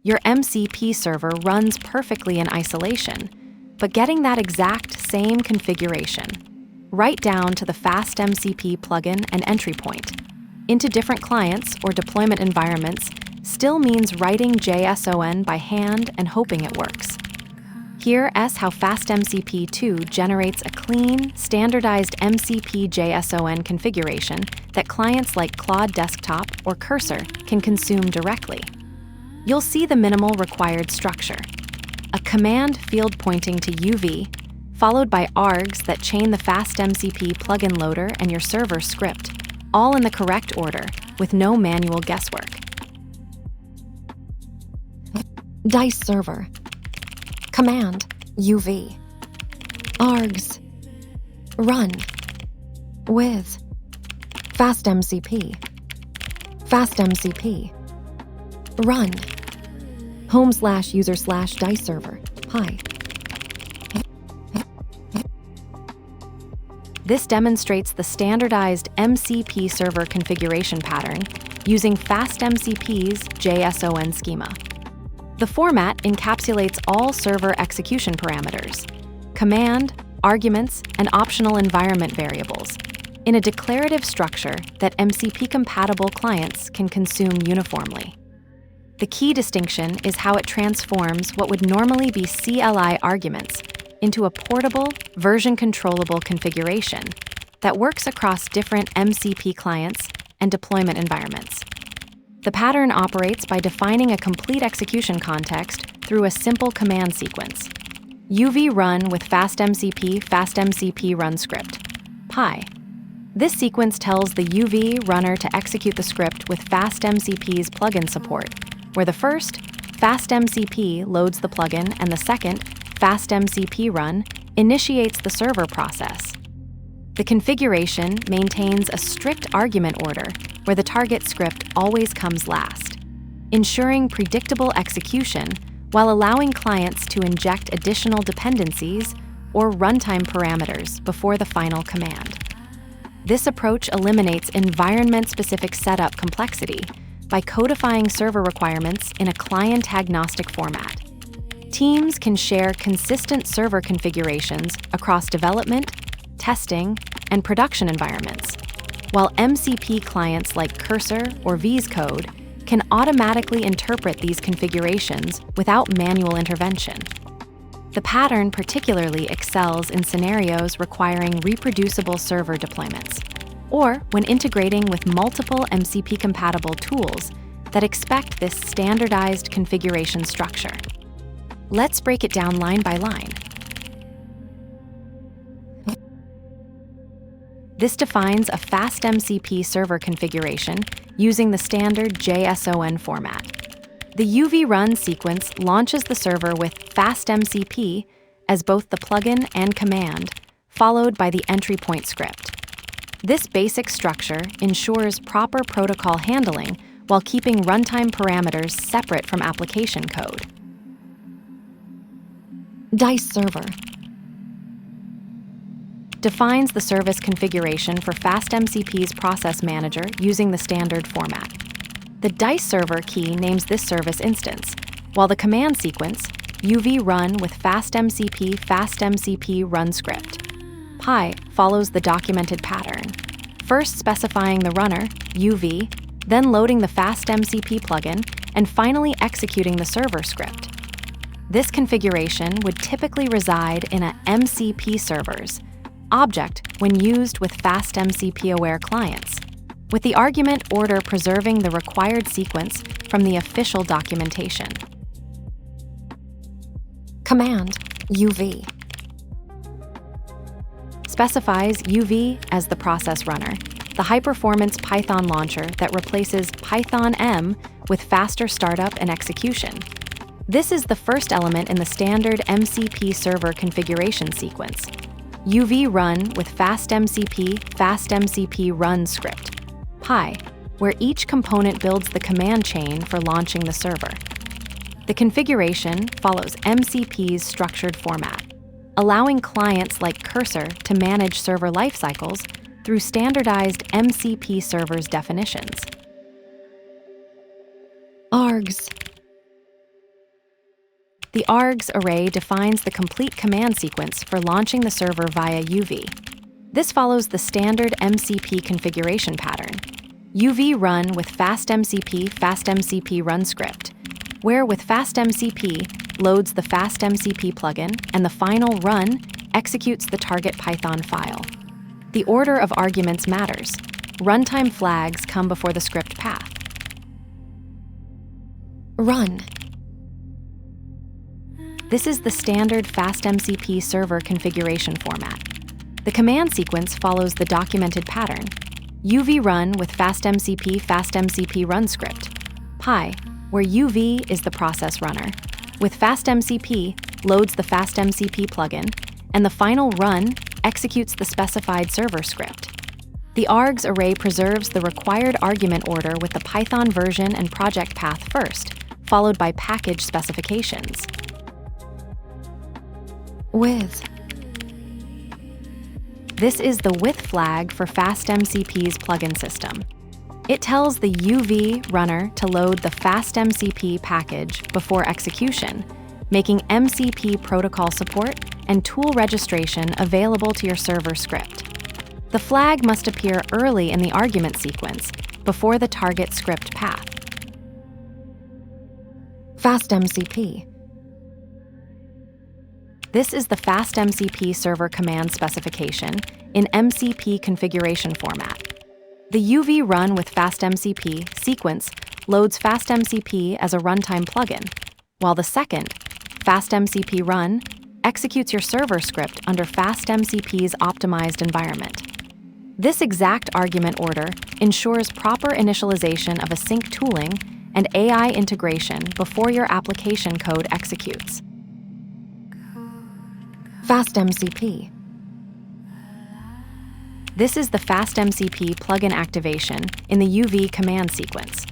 Your MCP server runs perfectly in isolation, but getting that exact same configuration, right down to the FastMCP plugin and entry point, into different clients or deployment environments still means writing JSON by hand and hoping it works. Hear how FastMCP 2 generates a clean, standardized MCP JSON configuration that clients like Claude Desktop or Cursor can consume directly. You'll see the minimal required structure: a command field pointing to UV, followed by args that chain the FastMCP plugin loader and your server script, all in the correct order, with no manual guesswork. Dice server. Command UV. Args. Run. With. FastMCP. FastMCP. Run. home/user/dice server. Hi. This demonstrates the standardized MCP server configuration pattern using FastMCP's JSON schema. The format encapsulates all server execution parameters, command, arguments, and optional environment variables in a declarative structure that MCP-compatible clients can consume uniformly. The key distinction is how it transforms what would normally be CLI arguments into a portable, version-controllable configuration that works across different MCP clients and deployment environments. The pattern operates by defining a complete execution context through a simple command sequence. UV run with FastMCP run script. Pi. This sequence tells the UV runner to execute the script with FastMCP's plugin support, where the first, FastMCP, loads the plugin, and the second, FastMCP run, initiates the server process. The configuration maintains a strict argument order where the target script always comes last, ensuring predictable execution while allowing clients to inject additional dependencies or runtime parameters before the final command. This approach eliminates environment-specific setup complexity by codifying server requirements in a client-agnostic format. Teams can share consistent server configurations across development, testing, and production environments, while MCP clients like Cursor or VS Code can automatically interpret these configurations without manual intervention. The pattern particularly excels in scenarios requiring reproducible server deployments, or when integrating with multiple MCP-compatible tools that expect this standardized configuration structure. Let's break it down line by line. This defines a FastMCP server configuration using the standard JSON format. The UV run sequence launches the server with FastMCP as both the plugin and command, followed by the entry point script. This basic structure ensures proper protocol handling while keeping runtime parameters separate from application code. Dice server. Defines the service configuration for FastMCP's process manager using the standard format. The Dice server key names this service instance, while the command sequence, UV run with FastMCP run script. Pi follows the documented pattern, first specifying the runner, UV, then loading the FastMCP plugin, and finally executing the server script. This configuration would typically reside in a MCP server's object when used with FastMCP-aware clients, with the argument order preserving the required sequence from the official documentation. Command UV. Specifies UV as the process runner, the high-performance Python launcher that replaces Python M with faster startup and execution. This is the first element in the standard MCP server configuration sequence. UV run with FastMCP run script. Pi, where each component builds the command chain for launching the server. The configuration follows MCP's structured format, allowing clients like Cursor to manage server lifecycles through standardized MCP servers definitions. Args. The args array defines the complete command sequence for launching the server via UV. This follows the standard MCP configuration pattern. UV run with FastMCP run script, where with FastMCP loads the FastMCP plugin and the final run executes the target Python file. The order of arguments matters. Runtime flags come before the script path. Run. This is the standard FastMCP server configuration format. The command sequence follows the documented pattern. UV run with FastMCP run script. Pi, where UV is the process runner, with FastMCP loads the FastMCP plugin, and the final run executes the specified server script. The args array preserves the required argument order with the Python version and project path first, followed by package specifications. With. This is the with flag for FastMCP's plugin system. It tells the UV runner to load the FastMCP package before execution, making MCP protocol support and tool registration available to your server script. The flag must appear early in the argument sequence before the target script path. FastMCP. This is the FastMCP server command specification in MCP configuration format. The UV run with FastMCP sequence loads FastMCP as a runtime plugin, while the second, FastMCP run, executes your server script under FastMCP's optimized environment. This exact argument order ensures proper initialization of async tooling and AI integration before your application code executes. FastMCP. This is the FastMCP plugin activation in the UV command sequence.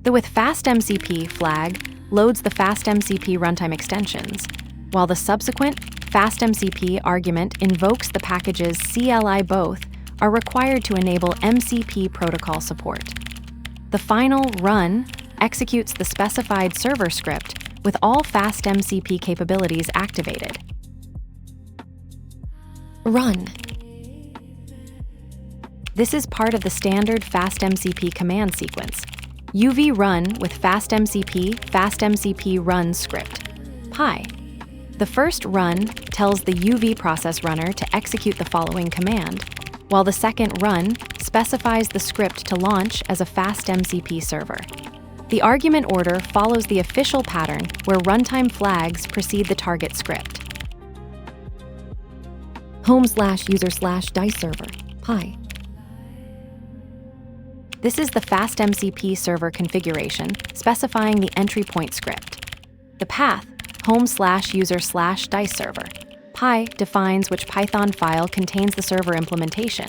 The with FastMCP flag loads the FastMCP runtime extensions, while the subsequent FastMCP argument invokes the packages CLI. Both are required to enable MCP protocol support. The final run executes the specified server script with all FastMCP capabilities activated. Run. This is part of the standard FastMCP command sequence. UV run with FastMCP run script. Pi. The first run tells the UV process runner to execute the following command, while the second run specifies the script to launch as a FastMCP server. The argument order follows the official pattern where runtime flags precede the target script. home/user/dice server, Pi. This is the FastMCP server configuration specifying the entry point script. The path, home/user/dice server, Pi defines which Python file contains the server implementation,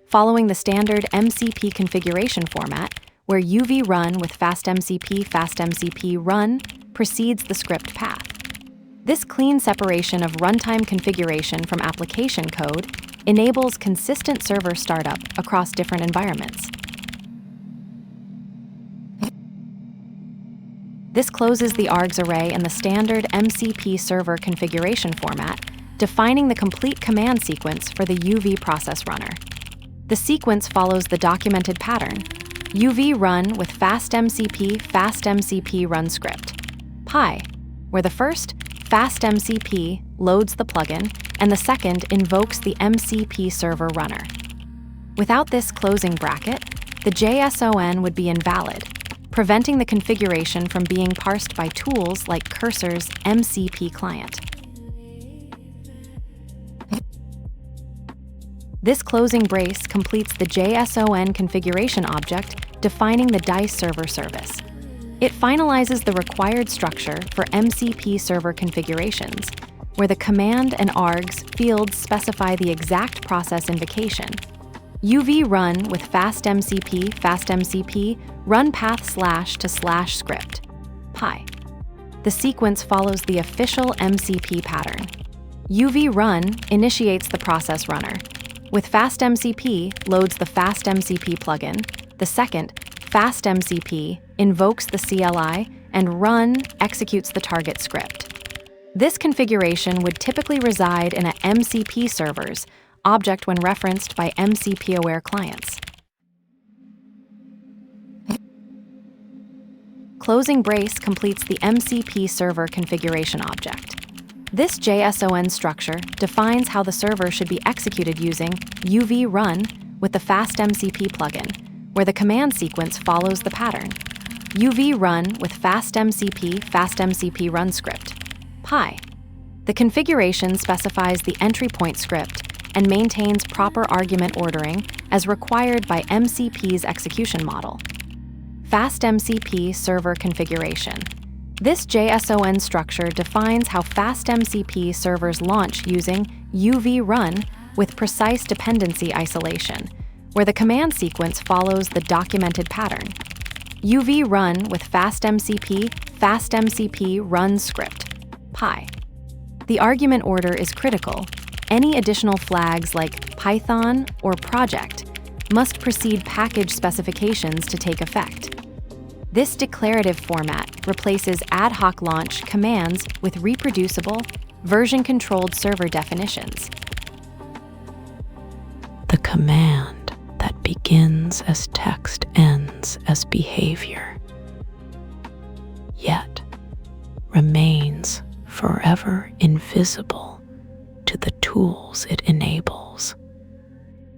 following the standard MCP configuration format where UV run with FastMCP run precedes the script path. This clean separation of runtime configuration from application code enables consistent server startup across different environments. This closes the args array in the standard MCP server configuration format, defining the complete command sequence for the UV process runner. The sequence follows the documented pattern, UV run with FastMCP run script. Pi, where the first, FastMCP, loads the plugin, and the second invokes the MCP server runner. Without this closing bracket, the JSON would be invalid, preventing the configuration from being parsed by tools like Cursor's MCP client. This closing brace completes the JSON configuration object defining the DICE server service. It finalizes the required structure for MCP server configurations, where the command and args fields specify the exact process invocation. UV run with FastMCP run path / script. Pi. The sequence follows the official MCP pattern. UV run initiates the process runner. With FastMCP loads the FastMCP plugin. The second, FastMCP, invokes the CLI, and run executes the target script. This configuration would typically reside in a MCP server's object when referenced by MCP-aware clients. Closing brace completes the MCP server configuration object. This JSON structure defines how the server should be executed using uv-run with the FastMCP plugin, where the command sequence follows the pattern. uv-run with FastMCP run script. Pi. The configuration specifies the entry point script and maintains proper argument ordering as required by MCP's execution model. FastMCP server configuration. This JSON structure defines how FastMCP servers launch using uv-run with precise dependency isolation, where the command sequence follows the documented pattern. uv-run with FastMCP run script. Pi. The argument order is critical. Any additional flags like Python or project must precede package specifications to take effect. This declarative format replaces ad hoc launch commands with reproducible, version-controlled server definitions. The command that begins as text ends as behavior, yet remains forever invisible to the tools it enables.